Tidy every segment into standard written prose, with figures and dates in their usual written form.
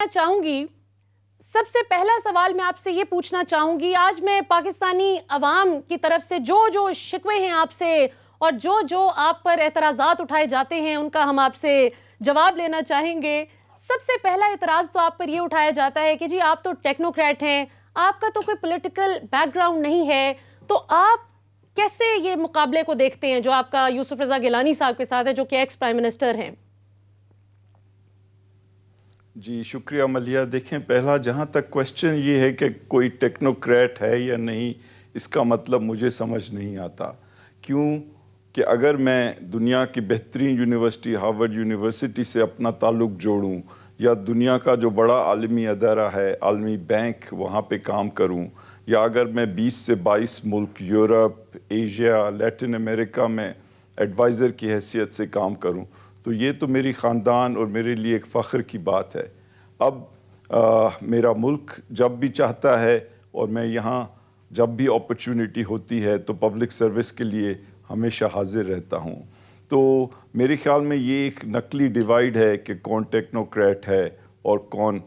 चाहूंगी, सबसे पहला सवाल मैं आपसे ये पूछना चाहूंगी, आज मैं पाकिस्तानी अवाम की तरफ से जो जो शिकवे हैं आपसे और जो जो आप पर एतराज़ात उठाए जाते हैं उनका हम आपसे जवाब लेना चाहेंगे। सबसे पहला एतराज़ तो आप पर ये उठाया जाता है कि जी आप तो टेक्नोक्रेट हैं, आपका तो कोई पॉलिटिकल बैकग्राउंड नहीं है, तो आप कैसे ये मुकाबले को देखते हैं जो आपका यूसुफ रज़ा गिलानी साहब के साथ है, जो कि एक्स प्राइम मिनिस्टर हैं? जी शुक्रिया मलिया। देखें, पहला जहाँ तक क्वेश्चन ये है कि कोई टेक्नोक्रेट है या नहीं, इसका मतलब मुझे समझ नहीं आता। क्यों कि अगर मैं दुनिया की बेहतरीन यूनिवर्सिटी हार्वर्ड यूनिवर्सिटी से अपना ताल्लुक़ जोड़ूं या दुनिया का जो बड़ा आलमी अदारा है आलमी बैंक वहाँ पे काम करूं, या अगर मैं 20 से 22 मुल्क यूरोप, एशिया, लैटिन अमेरिका में एडवाइज़र की हैसियत से काम करूं, तो ये तो मेरी ख़ानदान और मेरे लिए एक फ़ख्र की बात है। अब मेरा मुल्क जब भी चाहता है और मैं यहाँ जब भी अपॉर्चुनिटी होती है तो पब्लिक सर्विस के लिए हमेशा हाजिर रहता हूँ। तो मेरे ख़्याल में ये एक नकली डिवाइड है कि कौन टेक्नोक्रेट है और कौन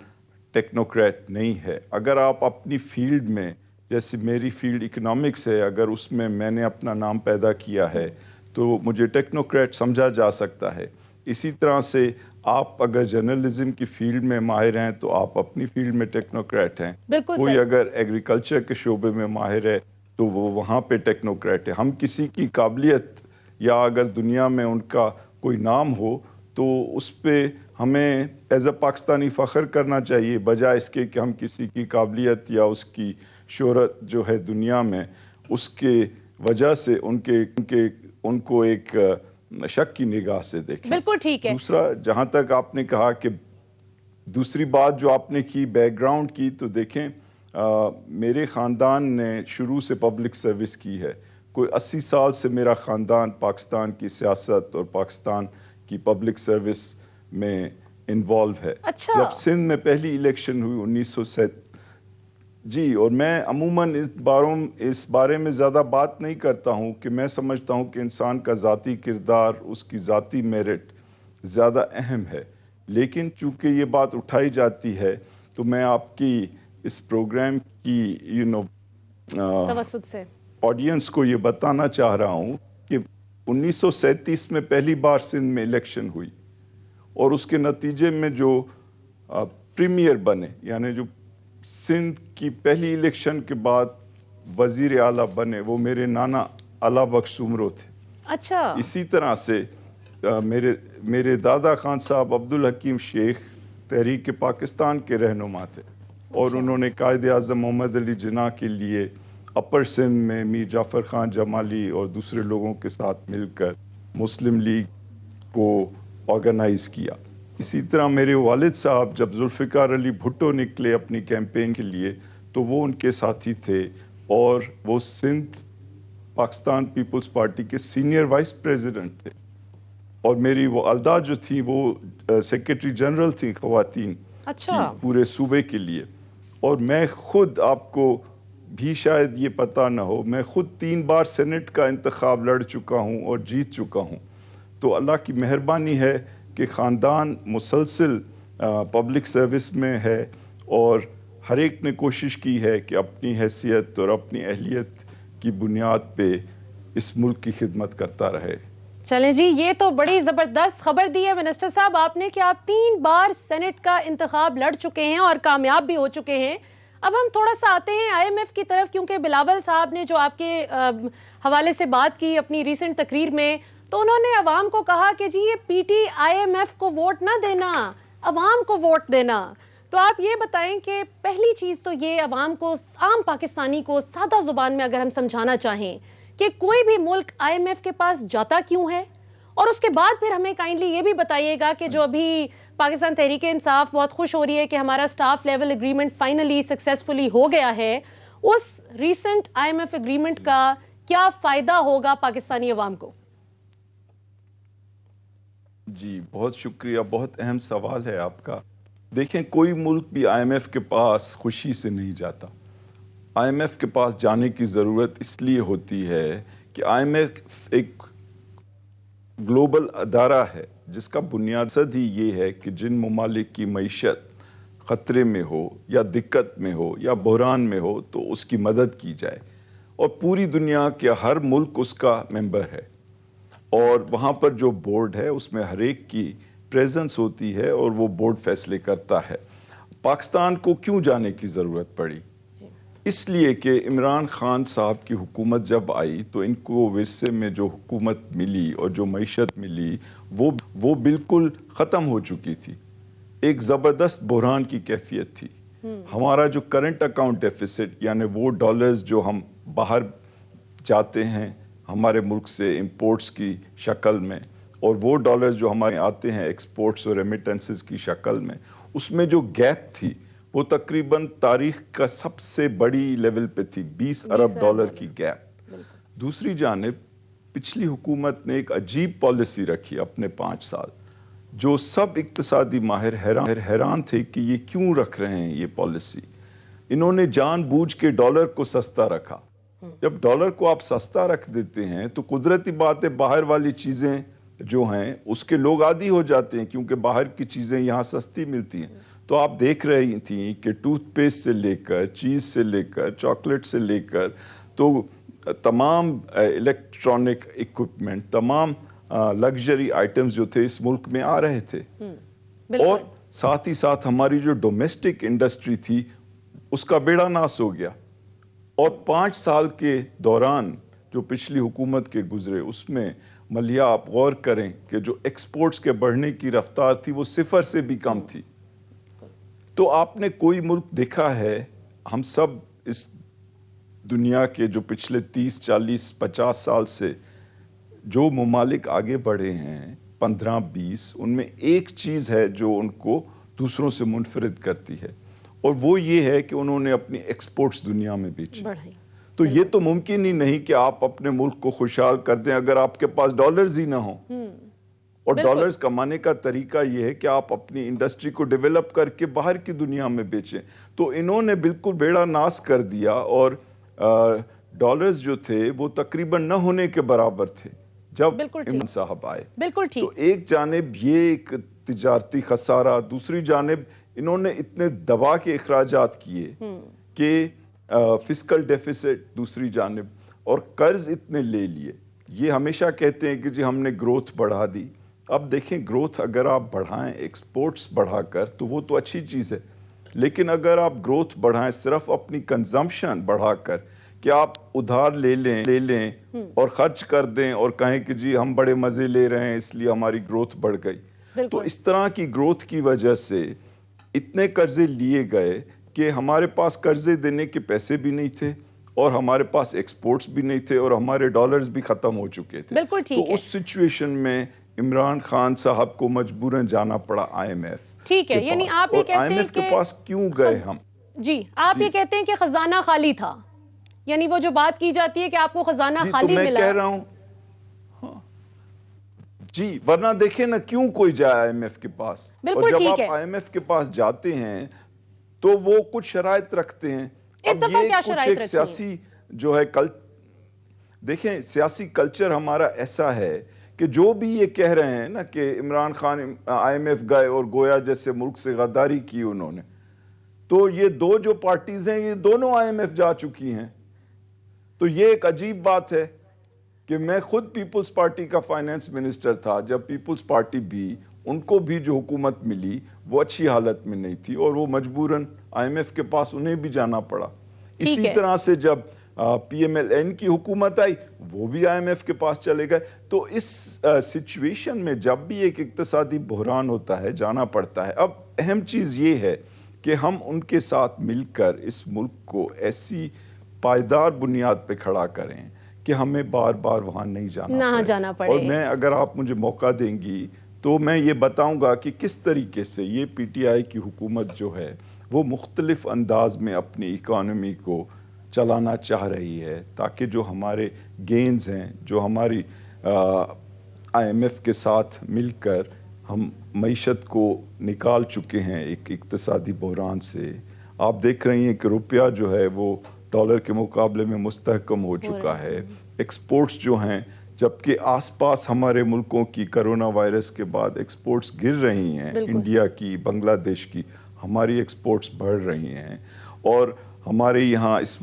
टेक्नोक्रेट नहीं है। अगर आप अपनी फील्ड में, जैसे मेरी फील्ड इकोनॉमिक्स है, अगर उसमें मैंने अपना नाम पैदा किया है तो मुझे टेक्नोक्रेट समझा जा सकता है। इसी तरह से आप अगर जर्नलिज्म की फील्ड में माहिर हैं तो आप अपनी फील्ड में टेक्नोक्रेट हैं। कोई अगर एग्रीकल्चर के शोबे में माहिर है तो वो वहाँ पे टेक्नोक्रेट है। हम किसी की काबिलियत या अगर दुनिया में उनका कोई नाम हो तो उस पर हमें एज अ पाकिस्तानी फ़ख्र करना चाहिए, बजाय इसके कि हम किसी की काबिलियत या उसकी शोहरत जो है दुनिया में उसके वजह से उनको एक शक की निगाह से देखें। बिल्कुल ठीक है। दूसरा, जहाँ तक आपने कहा कि दूसरी बात जो आपने की बैकग्राउंड की, तो देखें मेरे ख़ानदान ने शुरू से पब्लिक सर्विस की है। कोई 80 साल से मेरा ख़ानदान पाकिस्तान की सियासत और पाकिस्तान की पब्लिक सर्विस में इन्वॉल्व है। अच्छा। जब सिंध में पहली इलेक्शन हुई 1907 जी, और मैं अमूमन इस बारे में ज़्यादा बात नहीं करता हूँ कि मैं समझता हूँ कि इंसान का ज़ाती किरदार, उसकी ज़ाती मेरिट ज़्यादा अहम है, लेकिन चूँकि ये बात उठाई जाती है तो मैं आपकी इस प्रोग्राम की तवज्जुह से ऑडियंस को ये बताना चाह रहा हूँ कि 1937 में पहली बार सिंध में इलेक्शन हुई और उसके नतीजे में जो प्रीमियर बने, यानी जो सिंध की पहली इलेक्शन के बाद वजीर आला बने, वो मेरे नाना अला बख्श सुमरो थे। अच्छा। इसी तरह से मेरे दादा खान साहब अब्दुल हकीम शेख तहरीक पाकिस्तान के रहनुमा थे और उन्होंने कायद आज़म मोहम्मद अली जिन्ना के लिए अपर सिंध में मीर जाफ़र खान जमाली और दूसरे लोगों के साथ मिलकर मुस्लिम लीग को ऑर्गेनाइज़ किया। इसी तरह मेरे वालिद साहब जब जुल्फ़िकार अली भुट्टो निकले अपनी कैंपेन के लिए तो वो उनके साथी थे और वो सिंध पाकिस्तान पीपल्स पार्टी के सीनियर वाइस प्रेसिडेंट थे। और मेरी वो वालदा जो थी वो सेक्रेटरी जनरल थी ख़वातीन अच्छा। पूरे सूबे के लिए। और मैं खुद, आपको भी शायद ये पता ना हो, मैं खुद 3 बार सेनेट का इंतखाब लड़ चुका हूँ और जीत चुका हूँ। तो अल्लाह की मेहरबानी है कि ख़ानदान मुसलसल पब्लिक सर्विस में है और हर एक ने कोशिश की है कि अपनी हैसियत और अपनी अहलियत की बुनियाद पे इस मुल्क की खिदमत करता रहे। चलें जी, ये तो बड़ी ज़बरदस्त खबर दी है मिनिस्टर साहब आपने कि आप 3 बार सेनेट का इंतखाब लड़ चुके हैं और कामयाब भी हो चुके हैं। अब हम थोड़ा सा आते हैं IMF की तरफ, क्योंकि बिलावल साहब ने जो आपके हवाले से बात की अपनी रीसेंट तकरीर में, तो उन्होंने अवाम को कहा कि जी ये पीटी IMF को वोट ना देना, अवाम को वोट देना। तो आप ये बताएं कि पहली चीज़ तो ये अवाम को, आम पाकिस्तानी को सादा ज़ुबान में अगर हम समझाना चाहें कि कोई भी मुल्क IMF के पास जाता क्यों है, और उसके बाद फिर हमें काइंडली ये भी बताइएगा कि जो अभी पाकिस्तान तहरीक इंसाफ बहुत खुश हो रही है कि हमारा staff level agreement finally successfully हो गया है, उस रीसेंट IMF एग्रीमेंट का क्या फ़ायदा होगा पाकिस्तानी अवाम को? जी बहुत शुक्रिया, बहुत अहम सवाल है आपका। देखें, कोई मुल्क भी IMF के पास खुशी से नहीं जाता। IMF के पास जाने की ज़रूरत इसलिए होती है कि IMF एक ग्लोबल अदारा है जिसका बुनियाद ही ये है कि जिन ममालिक की मईशत خطرے میں ہو یا دقت میں ہو یا بحران میں ہو تو اس کی مدد کی جائے، اور پوری دنیا کے ہر ملک اس کا ممبر ہے، اور وہاں پر جو بورڈ ہے اس میں ہر ایک کی پریزنس ہوتی ہے اور وہ بورڈ فیصلے کرتا ہے۔ پاکستان کو کیوں جانے کی ضرورت پڑی؟ اس لیے کہ عمران خان صاحب کی حکومت جب آئی تو ان کو ورثے میں جو حکومت ملی اور جو معیشت ملی وہ بالکل ختم ہو چکی تھی، ایک زبردست بحران کی کیفیت تھی۔ ہمارا جو کرنٹ اکاؤنٹ ڈیفیسٹ، یعنی وہ ڈالرز جو ہم باہر جاتے ہیں ہمارے ملک سے امپورٹس کی شکل میں، اور وہ ڈالرز جو ہمارے آتے ہیں ایکسپورٹس اور ریمیٹنسز کی شکل میں، اس میں جو گیپ تھی وہ تقریباً تاریخ کا سب سے بڑی لیول پہ تھی، 20 ارب ڈالر کی گیپ۔ دوسری جانب پچھلی حکومت نے ایک عجیب پالیسی رکھی اپنے 5 سال، جو سب اقتصادی ماہر حیران تھے کہ یہ کیوں رکھ رہے ہیں یہ پالیسی۔ انہوں نے جان بوجھ کے ڈالر کو سستا رکھا۔ جب ڈالر کو آپ سستا رکھ دیتے ہیں تو قدرتی بات ہے باہر والی چیزیں جو ہیں اس کے لوگ عادی ہو جاتے ہیں، کیونکہ باہر کی چیزیں یہاں سستی ملتی ہیں۔ تو آپ دیکھ رہی تھیں کہ ٹوتھ پیسٹ سے لے کر، چیز سے لے کر، چاکلیٹ سے لے کر، تو تمام الیکٹرانک ایکوپمنٹ، تمام لگژری آئٹمز جو تھے اس ملک میں آ رہے تھے، اور ساتھ ہی ساتھ ہماری جو ڈومیسٹک انڈسٹری تھی اس کا بیڑا ناس ہو گیا۔ اور 5 سال کے دوران جو پچھلی حکومت کے گزرے اس میں ملیہ آپ غور کریں کہ جو ایکسپورٹس کے بڑھنے کی رفتار تھی وہ 0 سے بھی کم تھی۔ تو آپ نے کوئی ملک دیکھا ہے؟ ہم سب اس دنیا کے جو پچھلے 30 40 50 سال سے جو ممالک آگے بڑھے ہیں 15 20، ان میں ایک چیز ہے جو ان کو دوسروں سے منفرد کرتی ہے، اور وہ یہ ہے کہ انہوں نے اپنی ایکسپورٹس دنیا میں بیچی۔ تو یہ تو ممکن ہی نہیں کہ آپ اپنے ملک کو خوشحال کر دیں اگر آپ کے پاس ڈالرز ہی نہ ہوں، اور ڈالرز کمانے کا طریقہ یہ ہے کہ آپ اپنی انڈسٹری کو ڈیولپ کر کے باہر کی دنیا میں بیچیں۔ تو انہوں نے بالکل بیڑا ناس کر دیا، اور ڈالرز جو تھے وہ تقریباً نہ ہونے کے برابر تھے جب عمران صاحب آئے۔ تو ایک جانب یہ ایک تجارتی خسارہ، دوسری جانب انہوں نے اتنے دبا کے اخراجات کیے کہ فسکل ڈیفیسٹ دوسری جانب، اور قرض اتنے لے لیے۔ یہ ہمیشہ کہتے ہیں کہ جی ہم نے گروتھ بڑھا دی۔ اب دیکھیں گروتھ اگر آپ بڑھائیں ایکسپورٹس بڑھا کر تو وہ تو اچھی چیز ہے، لیکن اگر آپ گروتھ بڑھائیں صرف اپنی کنزمپشن بڑھا کر کہ آپ ادھار لے لیں اور خرچ کر دیں اور کہیں کہ جی ہم بڑے مزے لے رہے ہیں اس لیے ہماری گروتھ بڑھ گئی، تو اس طرح کی گروتھ کی وجہ سے اتنے قرضے لیے گئے کہ ہمارے پاس قرضے دینے کے پیسے بھی نہیں تھے، اور ہمارے پاس ایکسپورٹس بھی نہیں تھے، اور ہمارے ڈالرز بھی ختم ہو چکے تھے۔ تو اس سچویشن میں عمران خان صاحب کو مجبوراً جانا پڑا IMF۔ ٹھیک ہے، یعنی آپ یہ کہتے ہیں IMF کے پاس کیوں گئے ہم؟ جی آپ یہ کہتے ہیں کہ خزانہ خالی تھا، یعنی وہ جو بات کی جاتی ہے کہ آپ کو خزانہ خالی ملا۔ میں کہہ رہا ہوں جی، ورنہ دیکھیں نا کیوں کوئی جائے IMF کے پاس، اور جب آپ IMF کے پاس جاتے ہیں تو وہ کچھ شرائط رکھتے ہیں۔ اس دفعہ کیا شرائط رکھتی ہیں؟ سیاسی جو ہے دیکھیں سیاسی کلچر ہمارا ایسا ہے کہ جو بھی یہ کہہ رہے ہیں نا کہ عمران خان IMF گئے اور گویا جیسے ملک سے غداری کی انہوں نے، تو یہ دو جو پارٹیز ہیں یہ دونوں IMF جا چکی ہیں۔ تو یہ ایک عجیب بات ہے کہ میں خود پیپلز پارٹی کا فائنانس منسٹر تھا جب پیپلز پارٹی بھی، ان کو بھی جو حکومت ملی وہ اچھی حالت میں نہیں تھی، اور وہ مجبوراً IMF کے پاس انہیں بھی جانا پڑا۔ اسی طرح سے جب PMLN کی حکومت آئی وہ بھی IMF کے پاس چلے گئے۔ تو اس سچویشن میں جب بھی ایک اقتصادی بحران ہوتا ہے جانا پڑتا ہے۔ اب اہم چیز یہ ہے کہ ہم ان کے ساتھ مل کر اس ملک کو ایسی پائیدار بنیاد پہ کھڑا کریں کہ ہمیں بار بار وہاں نہیں جانا پڑے۔ اور میں اگر آپ مجھے موقع دیں گی تو میں یہ بتاؤں گا کہ کس طریقے سے یہ PTI کی حکومت جو ہے وہ مختلف انداز میں اپنی اکانومی کو چلانا چاہ رہی ہے، تاکہ جو ہمارے گینز ہیں، جو ہماری IMF کے ساتھ مل کر ہم معیشت کو نکال چکے ہیں ایک اقتصادی بحران سے۔ آپ دیکھ رہی ہیں کہ روپیہ جو ہے وہ ڈالر کے مقابلے میں مستحکم ہو چکا ہے۔ ایکسپورٹس جو ہیں، جبکہ آس پاس ہمارے ملکوں کی کرونا وائرس کے بعد ایکسپورٹس گر رہی ہیں، انڈیا کی، بنگلہ دیش کی، ہماری ایکسپورٹس بڑھ رہی ہیں اور ہمارے یہاں اس وقت